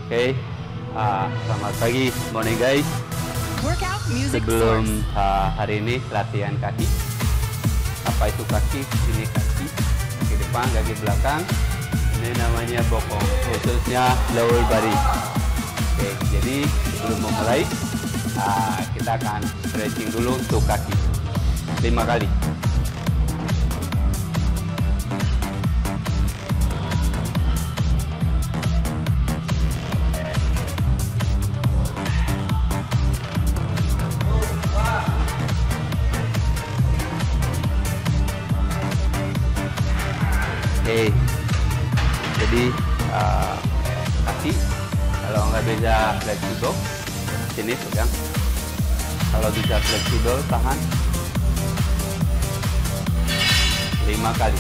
Oke, selamat pagi, morning guys. Sebelum hari ini latihan kaki. Apa itu kaki? Ini kaki, kaki depan, kaki belakang. Ini namanya bokong, khususnya lower body. Oke, jadi sebelum memulai, kita akan stretching dulu untuk kaki 5 kali. Oke, jadi kaki kalau nggak bisa fleksibel, sini pegang. Kalau bisa fleksibel, tahan 5 kali,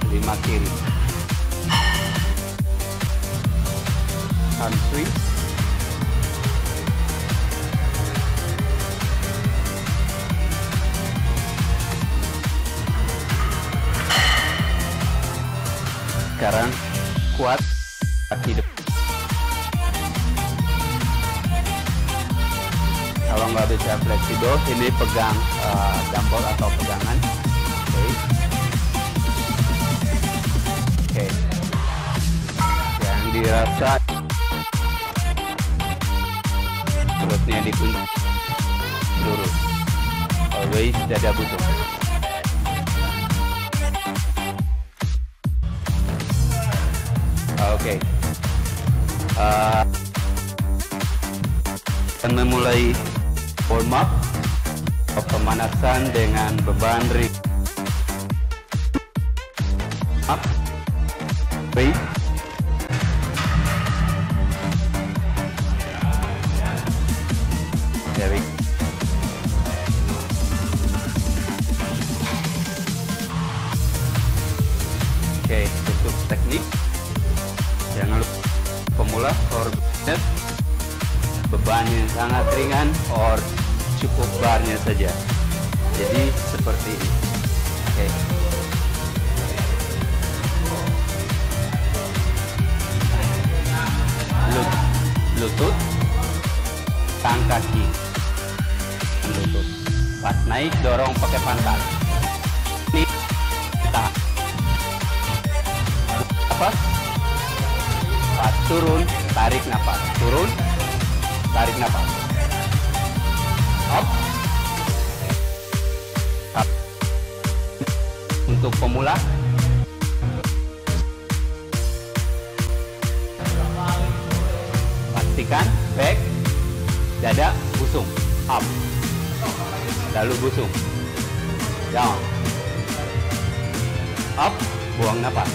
5 kiri, hamstring, sekarang kuat kaki depan. Kalau nggak bisa fleksibel, ini pegang dumbbell atau pegangan. Oke. Yang dirasa perutnya dikunci lurus. Always dada busuk. Oke, akan memulai warm up, pemanasan dengan beban ring up, weight, dari oke, untuk teknik. Jangan lupa pemula or beban yang sangat ringan or cukup barnya saja. Jadi seperti ini. Oke. Lutut, tang kaki, lutut. Pas naik dorong pakai pantat. Ini tak. Apa? Pas turun, tarik nafas. Turun, tarik nafas. Up. Up. Untuk pemula, pastikan back, dada busung. Up. Lalu busung. Down. Up, buang nafas.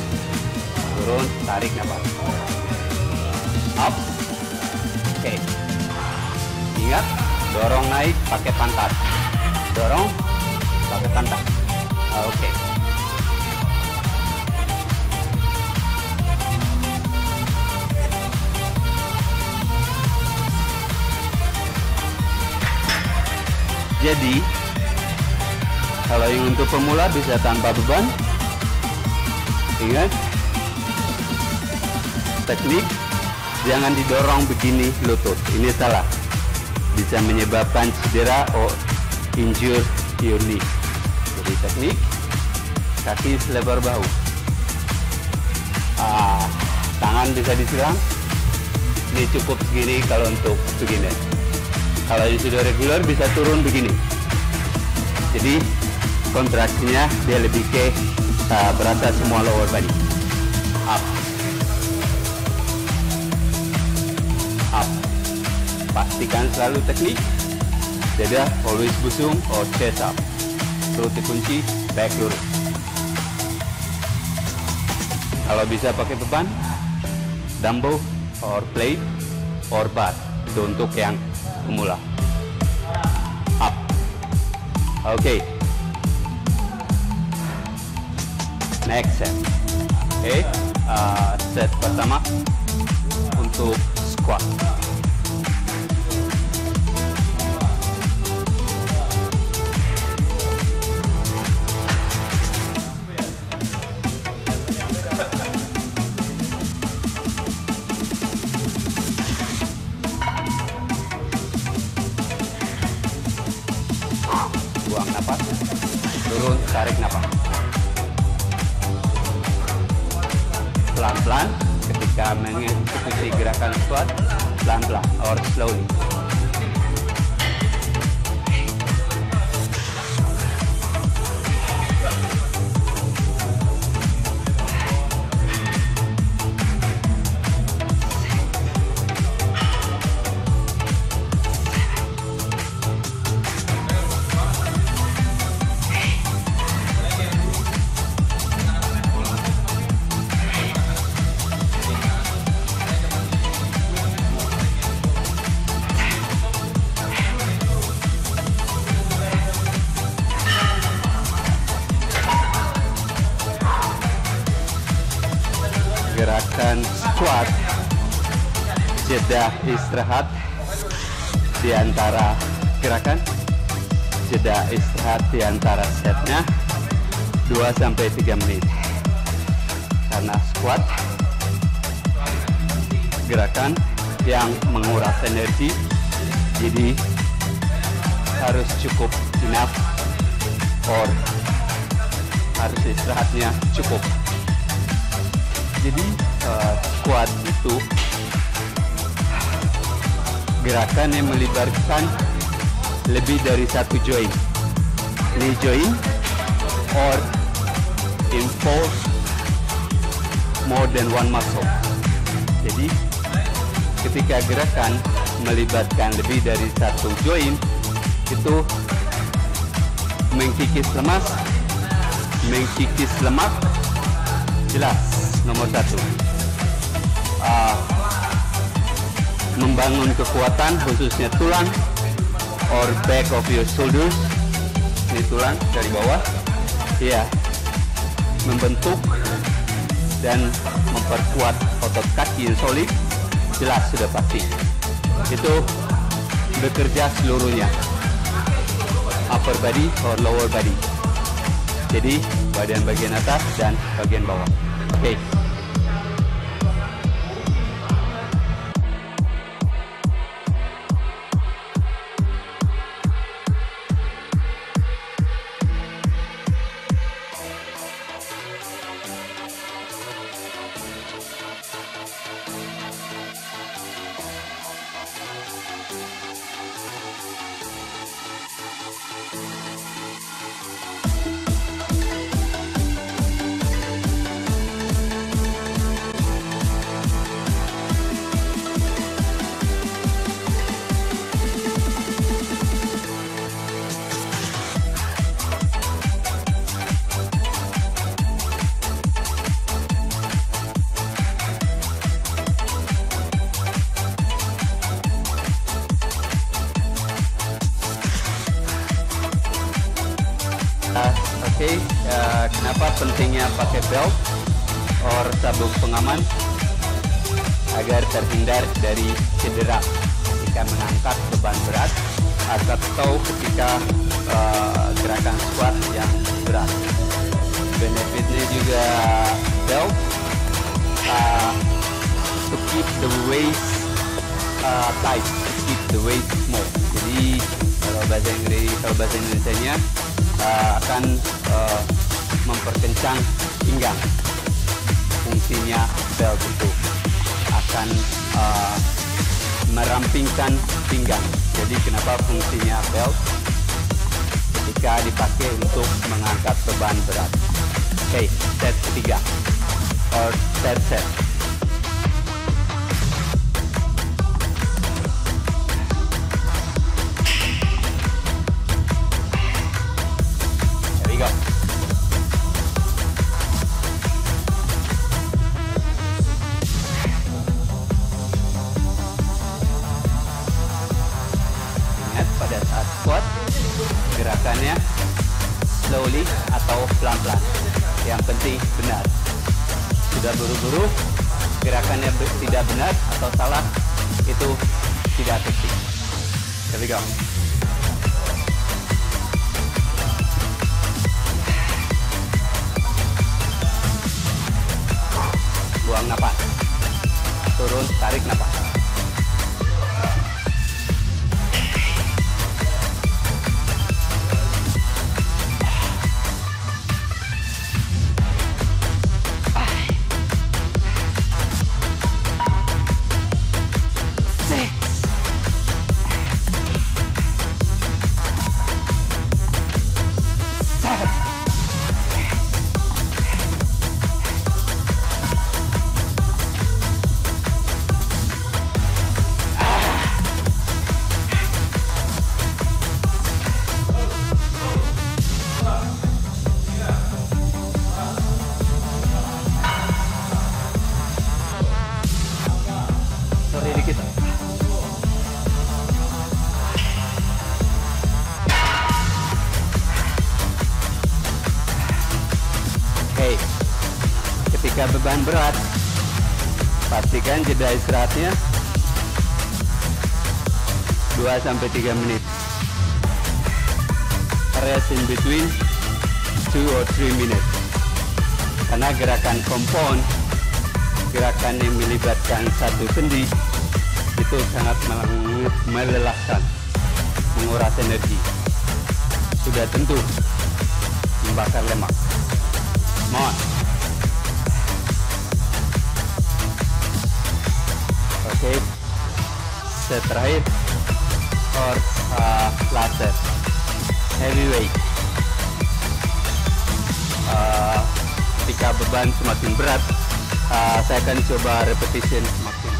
Turun, tarik nafas. Up. Oke. Ingat, dorong naik pakai pantat. Dorong pakai pantat. Oke. Jadi, kalau yang untuk pemula bisa tanpa beban. Ingat, teknik jangan didorong begini lutut, ini salah, bisa menyebabkan cedera or injure your knee. Jadi teknik kaki selebar bahu, tangan bisa disilang, ini cukup segini kalau untuk begini. Kalau yang sudah regular bisa turun begini, jadi kontraksinya dia lebih ke berasa semua lower body. Up. Up. Pastikan selalu teknik dada always busung or chest up, perut dikunci, back lurus. Kalau bisa pakai beban, dumbbell or plate or bar, itu untuk yang pemula. Up. Oke. Next set. Oke. Set pertama untuk squat. tarik nafas. Pelan-pelan ketika mengikuti gerakan squat, pelan-pelan or slowly. Gerakan squat, jeda istirahat di antara gerakan, jeda istirahat di antara setnya 2-3 menit. Karena squat gerakan yang menguras energi, jadi harus cukup enough or harus istirahatnya cukup. Jadi squat itu gerakan yang melibatkan lebih dari satu joint, knee joint or involve more than one muscle. Jadi ketika gerakan melibatkan lebih dari satu joint, itu mengkikis lemak, jelas. Nomor 1, membangun kekuatan khususnya tulang or back of your shoulders, ini tulang dari bawah, ya, membentuk dan memperkuat otot kaki yang solid, jelas sudah pasti. Itu bekerja seluruhnya, upper body or lower body. Jadi bagian atas dan bagian bawah. Oke. Oke, kenapa pentingnya pakai belt or sabuk pengaman? Agar terhindar dari cedera ketika mengangkat beban berat atau ketika gerakan squat yang berat. Benefitnya juga belt to keep the waist tight, keep the waist small. Jadi kalau bahasa Indonesianya akan memperkencang pinggang. Fungsinya belt itu akan merampingkan pinggang. Jadi kenapa fungsinya belt? Ketika dipakai untuk mengangkat beban berat. Oke, set ketiga or third set. There we go. Ingat pada saat squat gerakannya slowly atau pelan-pelan. Yang penting benar. Sudah buru-buru, gerakannya tidak benar atau salah, itu tidak efektif. Here we go. Buang napas. Turun, tarik napas. ada beban berat, pastikan jeda istirahatnya 2-3 menit. Rest in between 2 or 3 minutes. Karena gerakan compound, gerakan yang melibatkan satu sendi, itu sangat melelahkan, menguras energi. Sudah tentu membakar lemak. Mohon. Oke, set terakhir or last set, heavyweight. Ketika beban semakin berat, saya akan coba repetition maksimal.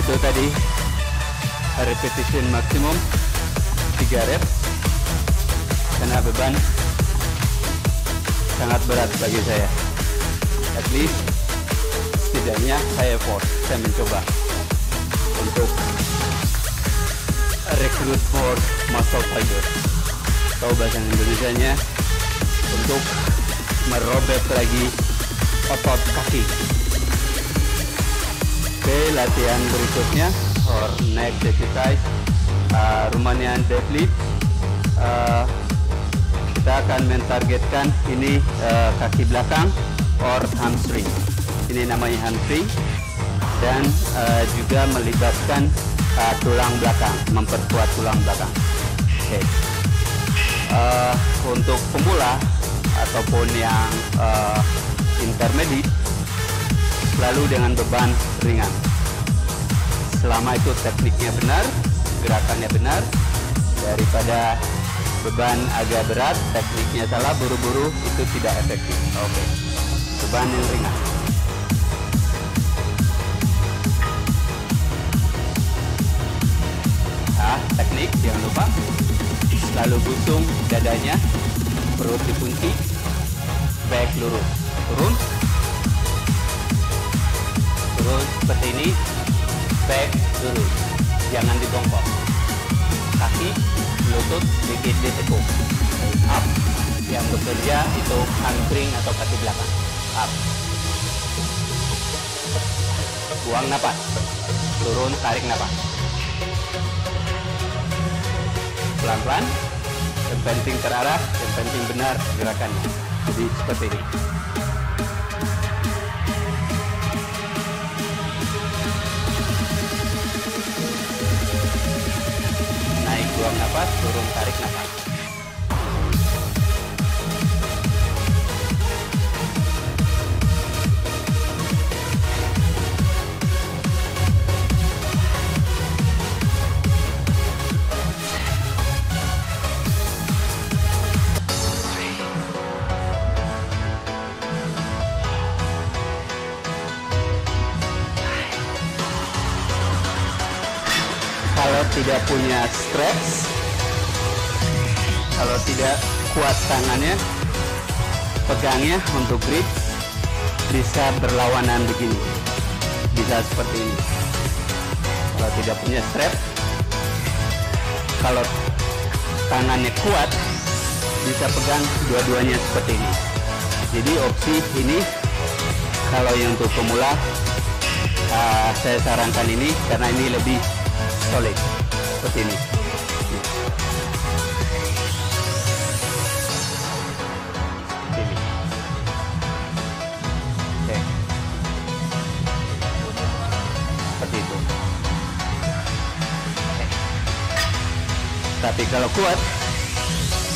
Itu tadi repetition maksimum 3 reps karena beban sangat berat bagi saya. At least setidaknya saya effort, saya mencoba untuk recruit more muscle fiber, atau bahasa Indonesianya untuk merobek lagi otot kaki. Oke, latihan berikutnya or next exercise, Romanian deadlift. Kita akan mentargetkan ini kaki belakang or hamstring. Ini namanya hamstring, dan juga melibatkan tulang belakang, memperkuat tulang belakang. Oke. Untuk pemula ataupun yang intermediate, selalu dengan beban ringan. Selama itu tekniknya benar, gerakannya benar, daripada beban agak berat, tekniknya salah, buru-buru, itu tidak efektif. Oke. Beban yang ringan. Teknik jangan lupa selalu busung dadanya, perut dikunci, back lurus, turun seperti ini, back lurus, jangan dibongkok, kaki lutut sedikit ditekuk, up, yang bekerja itu hamstring atau kaki belakang, up, buang napas, turun, tarik napas, pelan-pelan, yang penting terarah, yang penting benar gerakannya. Jadi seperti ini. Naik, buang nafas, turun, tarik nafas. Kalau tidak punya straps, kalau tidak kuat tangannya, pegangnya untuk grip, bisa berlawanan begini, bisa seperti ini. Kalau tidak punya strap, kalau tangannya kuat, bisa pegang dua-duanya seperti ini. Jadi opsi ini, kalau yang untuk pemula, saya sarankan ini karena ini lebih solid seperti ini. Ini. Oke. Seperti itu. Oke. Jadi kalau kuat,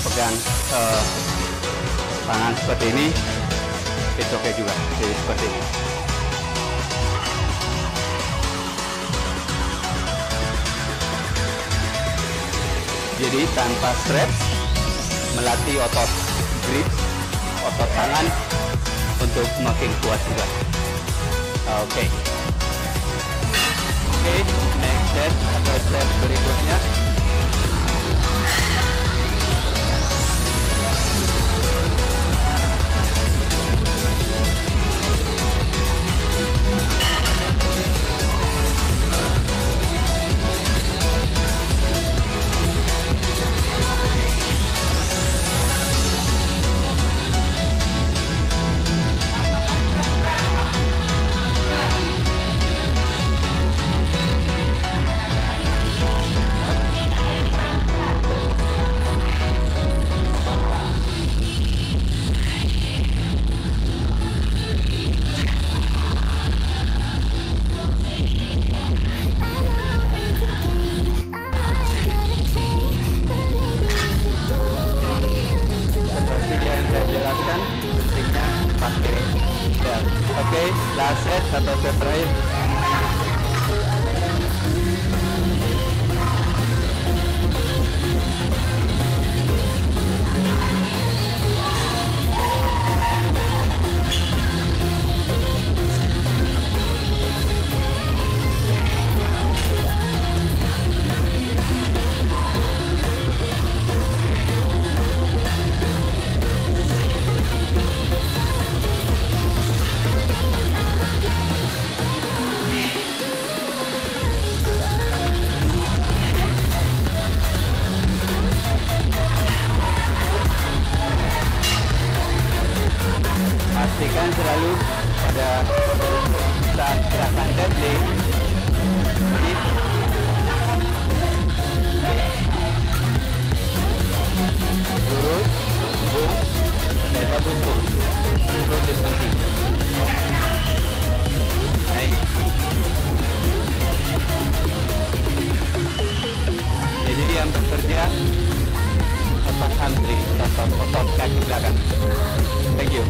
pegang tangan seperti ini, itu oke juga. Jadi seperti ini. Jadi tanpa stretch, melatih otot grip, otot tangan untuk makin kuat juga. Oke, next set atau step berikutnya. Oke, last set atau set terakhir. Pastikan selalu pada saat gerakan deadlift lurus, bung, dan buntung. Itu penting. Baik. Jadi yang bekerja otot hamstring, otot kaki belakang. Thank you.